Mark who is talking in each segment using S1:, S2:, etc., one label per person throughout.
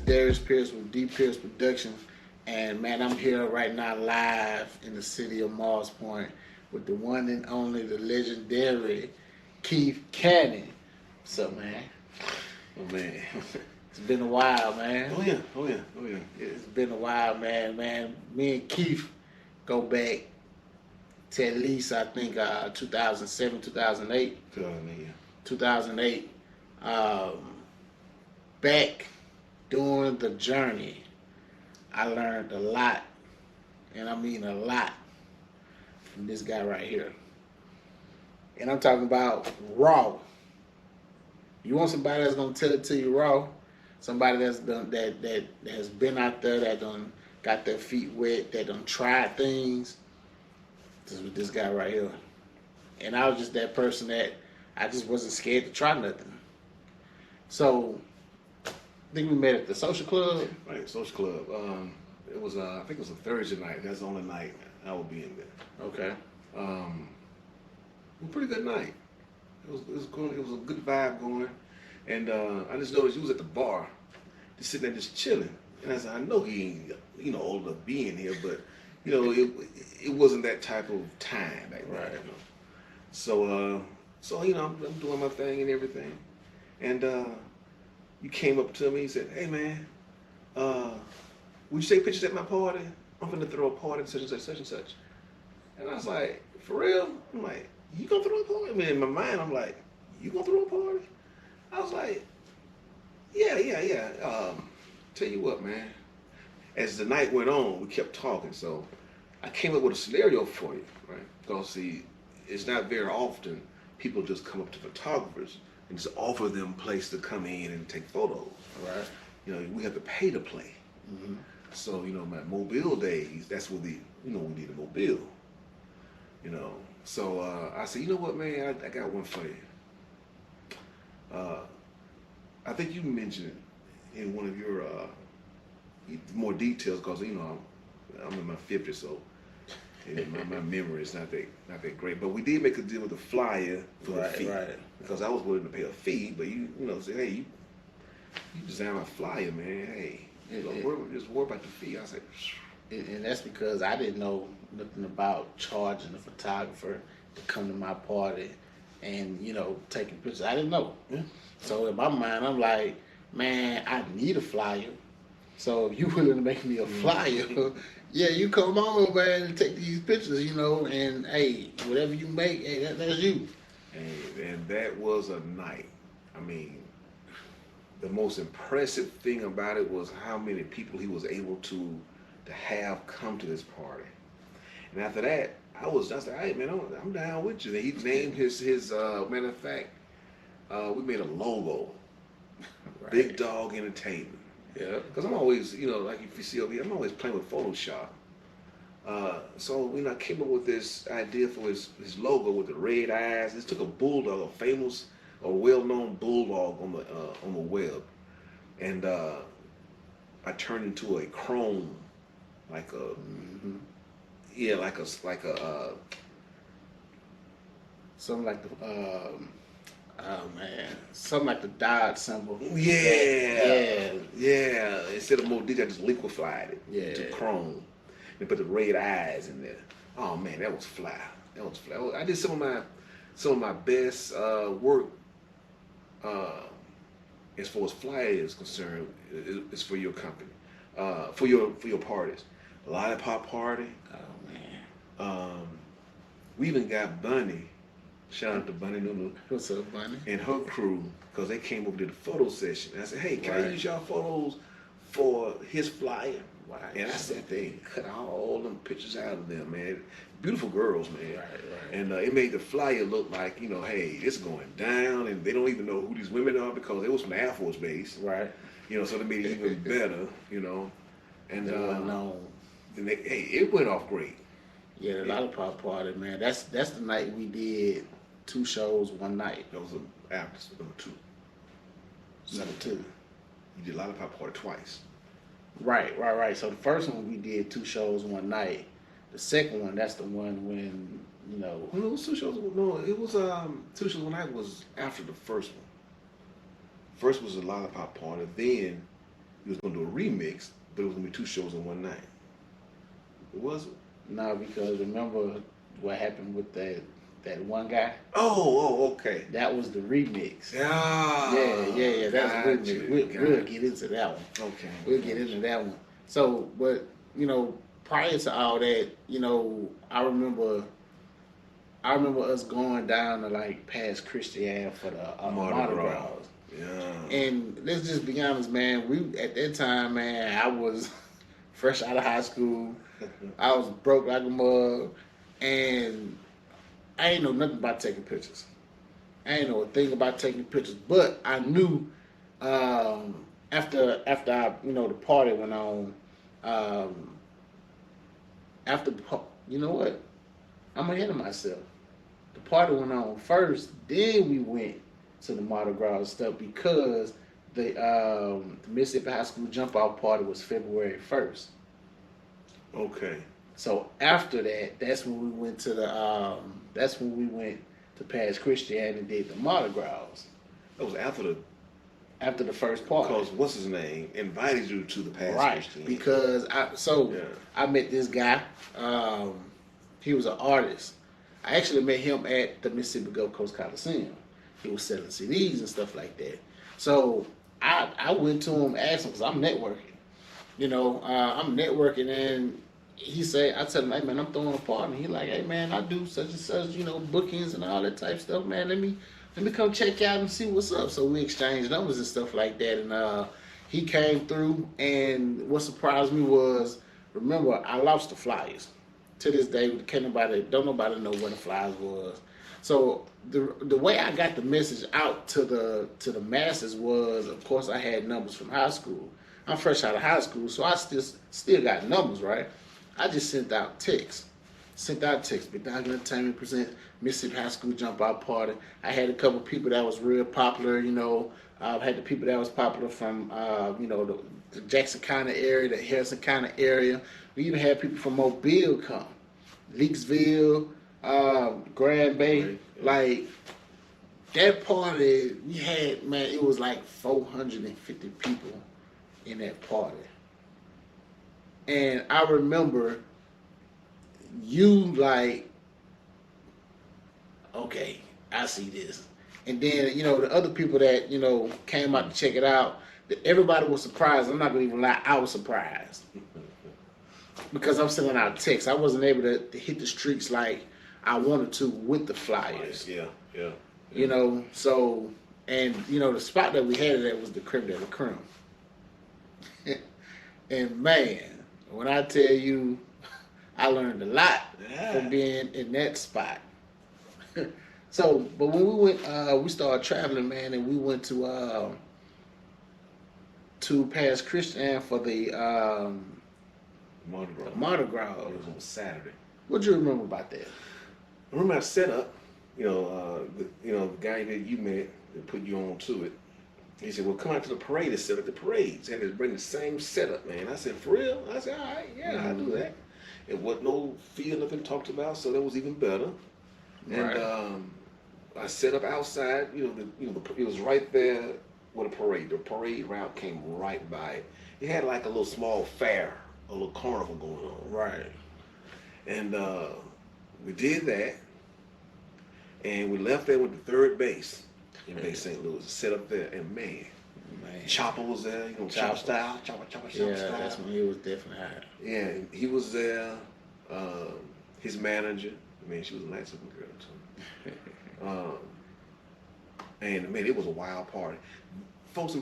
S1: Darius Pierce with D Pierce Productions, and man, I'm here right now live in the city of Mars Point with the one and only, the legendary Keith Cannon. What's up, man?
S2: Oh man.
S1: It's been a while, man.
S2: Oh yeah. Oh yeah. Oh yeah.
S1: It's been a while, man. Me and Keith go back to at least I think 2007, 2008.
S2: 2008.
S1: 2008. Um, Back during the journey, I learned a lot, and I mean a lot, from this guy right here. And I'm talking about raw. You want somebody that's gonna tell it to you raw, somebody that's done that has been out there, that done got their feet wet, that done tried things. This is this guy right here. And I was just that person that I just wasn't scared to try nothing. So I think we met at the social club.
S2: Right, social club. It was I think it was a Thursday night. That's the only night I would be in there.
S1: Okay.
S2: A pretty good night. It was going. It was a good vibe going, and I just noticed you was at the bar, just sitting there just chilling. And I said, I know he ain't old enough being here, but it wasn't that type of time back then.
S1: Right.
S2: So I'm doing my thing and everything, and you came up to me and said, "Hey man, would you take pictures at my party? I'm gonna throw a party such and such, such and such." And I was like, "For real?" I'm like, "You gonna throw a party?" I mean, in my mind, I'm like, "You gonna throw a party?" I was like, "Yeah." Tell you what, man. As the night went on, we kept talking, so I came up with a scenario for you, right? Because see, it's not very often people just come up to photographers and just offer them a place to come in and take photos.
S1: Right.
S2: We have to pay to play.
S1: Mm-hmm.
S2: So, my mobile days, that's what we need a mobile. So I said, you know what, man, I got one for you. I think you mentioned it in one of your more details, because I'm in my 50s, so my memory is not that great. But we did make a deal with the flyer for the fee,
S1: right.
S2: because I was willing to pay a fee, but you said, hey, you design my flyer, man. Hey, just worry about the fee. I said,
S1: And that's because I didn't know nothing about charging a photographer to come to my party and, taking pictures. I didn't know.
S2: Yeah.
S1: So in my mind, I'm like, man, I need a flyer. So if you're willing to make me a flyer, yeah, you come on, man, and take these pictures, and hey, whatever you make, hey, that's you.
S2: And that was a night. I mean, the most impressive thing about it was how many people he was able to have come to this party. And after that, I was like, hey man, I'm down with you. And he named his matter of fact, we made a logo,
S1: Right.
S2: Big Dog Entertainment.
S1: Yeah.
S2: Because I'm always, like if you see over here, I'm always playing with Photoshop. So I came up with this idea for his logo with the red eyes. This took a bulldog, a well-known bulldog on the web, and I turned into a chrome, like a
S1: Mm-hmm.
S2: like a
S1: Something like the something like the Dodge symbol.
S2: yeah. Instead of more detail, I just liquefied it to
S1: Yeah.
S2: chrome and put the red eyes in there. Oh man, that was fly. I did some of my best work as far as flyer is concerned. Is for your company, for your parties. Lollipop party.
S1: Oh man.
S2: We even got Bunny. Shout out to Bunny Nunu
S1: What's up, Bunny?
S2: and her crew, because they came over to the photo session. And I said, hey, can I
S1: Right.
S2: use y'all photos for his flyer?
S1: Right.
S2: And I sat there and cut all them pictures out of them, man. Beautiful girls, man.
S1: Right.
S2: And it made the flyer look like, hey, it's going down, and they don't even know who these women are because it was from the Air Force Base.
S1: Right.
S2: So they made it even better, And
S1: They wasn't known.
S2: then it went off great.
S1: Yeah, the Lollipop party, man. That's the night we did 2 shows one night.
S2: That was after number 2.
S1: Number 2.
S2: You did Lollipop party twice.
S1: Right. So the first one we did 2 shows one night. The second one, that's the one when,
S2: Well, it was 2 shows. No, it was 2 shows one night was after the first one. First was a Lollipop party. Then you was gonna do a remix, but it was gonna be 2 shows in one night. It was it?
S1: No, because remember what happened with that one guy?
S2: Okay.
S1: That was the remix.
S2: Yeah,
S1: That's the
S2: got
S1: remix.
S2: you.
S1: We'll get into that one.
S2: Okay.
S1: We'll get into that one. So, but prior to all that, I remember us going down to like past Christian for the
S2: Mardi
S1: Mardi
S2: Gras.
S1: Gras.
S2: Yeah.
S1: And let's just be honest, man. We at that time, man, I was fresh out of high school. I was broke like a mug, and I ain't know nothing about taking pictures. I ain't know a thing about taking pictures, but I knew after I, the party went on. Um, you know what? I'm ahead of myself. The party went on first, then we went to the Mardi Gras stuff because the Mississippi High School jump off party was February 1st.
S2: Okay.
S1: So after that, that's when we went to Past Christian and did the Mardi Gras.
S2: That was
S1: After the first party.
S2: because what's his name invited you to the past
S1: Right.
S2: Christian.
S1: Because
S2: Yeah.
S1: I met this guy. He was an artist. I actually met him at the Mississippi Gulf Coast Coliseum. He was selling CDs and stuff like that. So I went to him, asked him, because I'm networking. I'm networking, and I tell him, hey man, I'm throwing a party. And he like, hey man, I do such and such, bookings and all that type stuff, man. Let me come check out and see what's up. So we exchanged numbers and stuff like that, and he came through. And what surprised me was, remember, I lost the flyers. To this day, don't nobody know where the flyers was. So the way I got the message out to the masses was, of course, I had numbers from high school. I'm fresh out of high school, so I still got numbers, right? I just sent out texts. Big Dog Entertainment present Mississippi High School Jump Out Party. I had a couple people that was real popular, I had the people that was popular from, the Jackson County area, the Harrison County area. We even had people from Mobile come, Leaksville, Grand Bay.
S2: Right.
S1: Like, that party, we had, man, it was like 450 people in that party. And I remember you like, okay, I see this. And then, the other people that, came out to check it out, everybody was surprised. I'm not going to even lie, I was surprised. Because I'm sending out texts. I wasn't able to hit the streets like I wanted to with the flyers.
S2: Yeah.
S1: So, and, the spot that we had it at was the Creme de la Creme. And man, when I tell you, I learned a lot from being in that spot. So, but when we went, we started traveling, man, and we went to Past Christian for the
S2: Mardi Gras.
S1: Mardi Gras.
S2: It was on Saturday.
S1: What do you remember about that?
S2: I remember I set up. The guy that you met that put you on to it. He said, "Well, come out to the parade and set up the parades." Had to bring the same setup, man. I said, "For real?" I said, "All right, yeah, I'll do that." It wasn't no fee or nothing talked about, so that was even better.
S1: Right.
S2: And I set up outside. It was right there with a parade. The parade route came right by it. It had like a little small fair, a little carnival going on.
S1: Right.
S2: And we did that, and we left there with the third base in Bay St. Louis. Set up there, and man, Chopper was there. Chopper style, Chopper
S1: Yeah,
S2: style.
S1: that's when he was definitely hot.
S2: Yeah, and he was there. His manager, man, she was a nice looking girl too. And man, it was a wild party. Folks,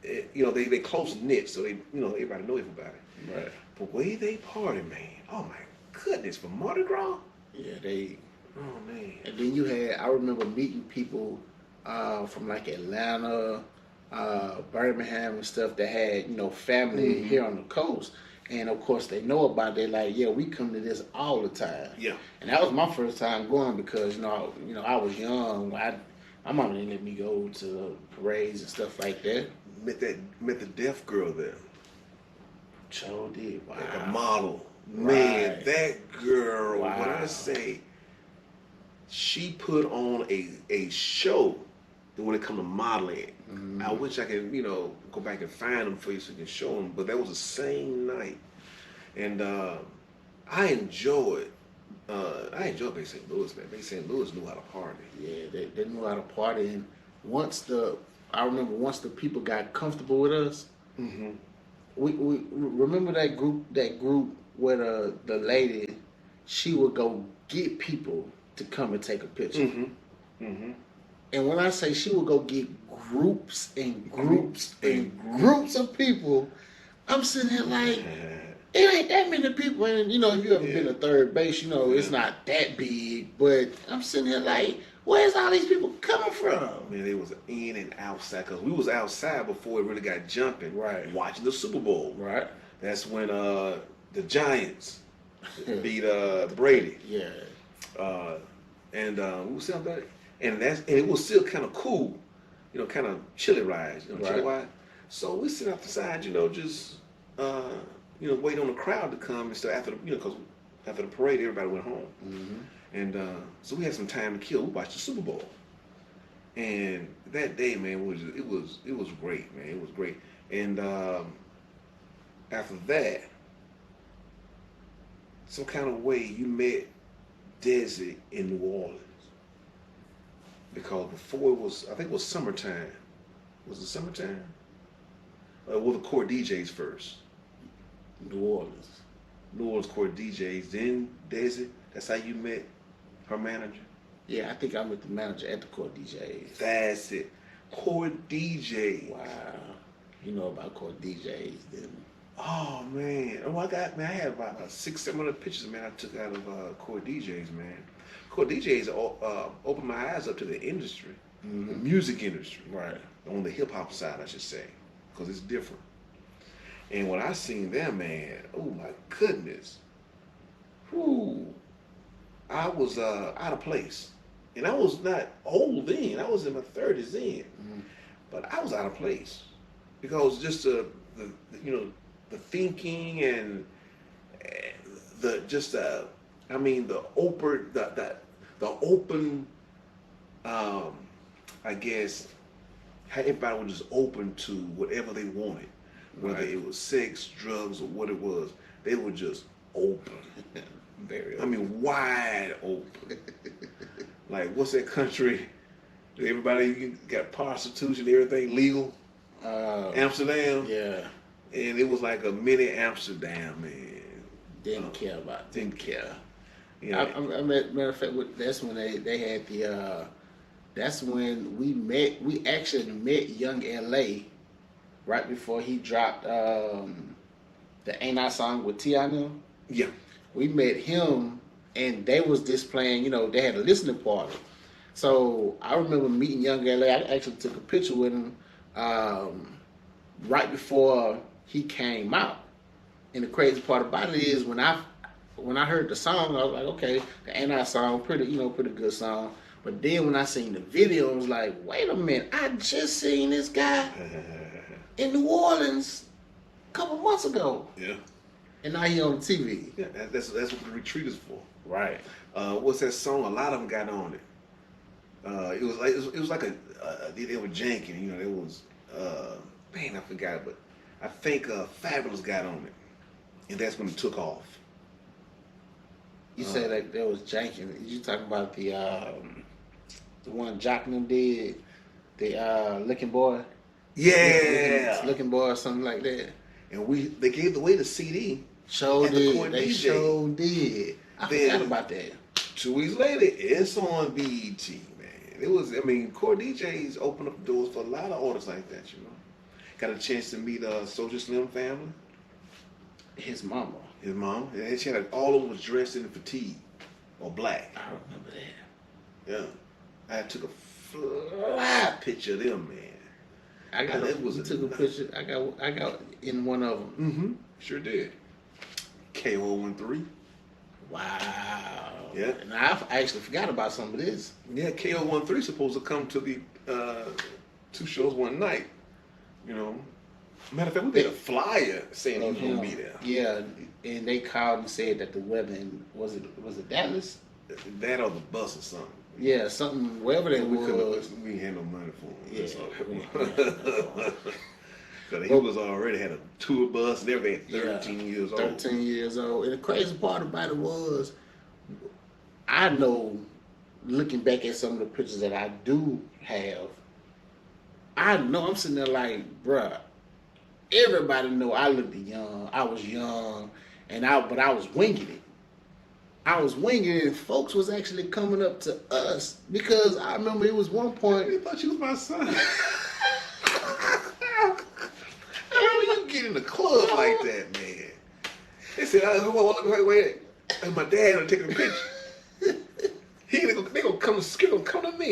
S2: they close knit, so they, everybody know everybody.
S1: Right.
S2: But way they party, man. Oh my goodness, for Mardi Gras.
S1: Yeah, they.
S2: Oh man.
S1: And then I remember meeting people from like Atlanta, Birmingham and stuff that had, family here on the coast. And of course they know about it. Like, yeah, we come to this all the time.
S2: Yeah.
S1: And that was my first time going because, I was young. My mom didn't let me go to parades and stuff like that.
S2: Met the deaf girl there.
S1: Sure did. Wow.
S2: Like a model.
S1: Right.
S2: Man, that girl,
S1: Wow.
S2: what I say, she put on a show when it come to modeling.
S1: Mm-hmm.
S2: I wish I could, go back and find them for you so you can show them. But that was the same night, and I enjoyed. Bay St. Louis, man. Bay St. Louis knew how to party.
S1: Yeah, they knew how to party, and I remember once the people got comfortable with us,
S2: Mm-hmm.
S1: we remember that group where the lady, she would go get people to come and take a picture.
S2: Mm-hmm. Mm-hmm.
S1: And when I say she would go get groups and groups and groups of people, I'm sitting here like, it ain't that many people. And if you ever been to third base, it's not that big. But I'm sitting here like, where's all these people coming from?
S2: Man, they was in and outside because we was outside before it really got jumping.
S1: Right.
S2: Watching the Super Bowl.
S1: Right.
S2: That's when the Giants beat Brady.
S1: Yeah.
S2: And we was sitting there, and it was still kind of cool, kind of chilly rise, chilly wise. So we sit outside, just wait on the crowd to come and stuff after because after the parade everybody went home.
S1: Mm-hmm.
S2: And so we had some time to kill. We watched the Super Bowl, and that day, man, it was great, man. It was great. And after that, some kind of way you met Desi in New Orleans, because before I think it was summertime. Was it summertime? Well, the court DJs first.
S1: New Orleans.
S2: New Orleans court DJs, then Desi. That's how you met her manager?
S1: Yeah, I think I met the manager at the court DJs.
S2: That's it. Court DJs.
S1: Wow. You know about court DJs, then.
S2: Oh, man. I had about 600-700 pictures, man, I took out of court DJs, man. Court DJs opened my eyes up to the industry, the music industry.
S1: Right.
S2: On the hip-hop side, I should say, because it's different. And when I seen them, man, oh, my goodness. Whew. I was out of place. And I was not old then. I was in my 30s then.
S1: Mm-hmm.
S2: But I was out of place. Because just the thinking and the open I guess how everybody was just open to whatever they wanted. Whether it was sex, drugs, or what it was. They were just open.
S1: Very open.
S2: Wide open. Like, what's that country? Everybody got prostitution, everything legal. Amsterdam.
S1: Yeah.
S2: And it was like a mini Amsterdam, man.
S1: Didn't care about it.
S2: Didn't care.
S1: Matter of fact, that's when they had the. That's when we actually met Young LA, right before he dropped the Ain't I song with T.I. now.
S2: Yeah.
S1: We met him, and they was displaying. They had a listening party. So I remember meeting Young LA. I actually took a picture with him right before he came out. And the crazy part about it is when I heard the song, I was like, okay, the Ain't I song, pretty good song. But then when I seen the video, I was like, wait a minute, I just seen this guy in New Orleans a couple months ago.
S2: Yeah.
S1: And now he on the TV.
S2: Yeah, that's what the retreat is for.
S1: Right.
S2: What's that song? A lot of them got on it. It was like they were janking. It was man, I forgot, but I think Fabulous got on it, and that's when it took off.
S1: You say like there was janking. You talking about the one Jock and them did, the Looking Boy?
S2: Yeah,
S1: Looking Boy or something like that.
S2: And they gave away the CD.
S1: Sure
S2: at
S1: did.
S2: The court
S1: they
S2: DJ.
S1: sure did. I forgot about that.
S2: 2 weeks later, it's on BET, man. It was. Court DJs opened up the doors for a lot of artists like that. Got a chance to meet Soulja Slim family.
S1: His mama.
S2: His mom. And she had all of them was dressed in fatigue or black.
S1: I remember that.
S2: Yeah. I took a fly picture of them, man.
S1: I took a picture. I got in one of them.
S2: Mm-hmm. Sure did. KO13.
S1: Wow.
S2: Yeah.
S1: And I actually forgot about some of this.
S2: Yeah, KO13 supposed to come to the 2 shows one night. Matter of fact, we made a flyer saying he was going to be there.
S1: Yeah, and they called and said that the weather was it Dallas?
S2: That or the bus or something.
S1: Yeah, something, whatever that
S2: We
S1: was.
S2: couldn't. We ain't had no money for him.
S1: Yeah,
S2: That's
S1: yeah.
S2: all. Cause he was already had a tour bus and everything.
S1: Yeah,
S2: 13 years old.
S1: 13 years old. And the crazy part about it was, I know, looking back at some of the pictures that I do have, I know I'm sitting there like, bruh, everybody know I looked young. I was young, but I was winging it. I was winging it, and folks was actually coming up to us because I remember it was one point.
S2: They thought you was my son. How you get in the club like that, man? They said, wait. And my dad was taking a picture. They gonna come to me.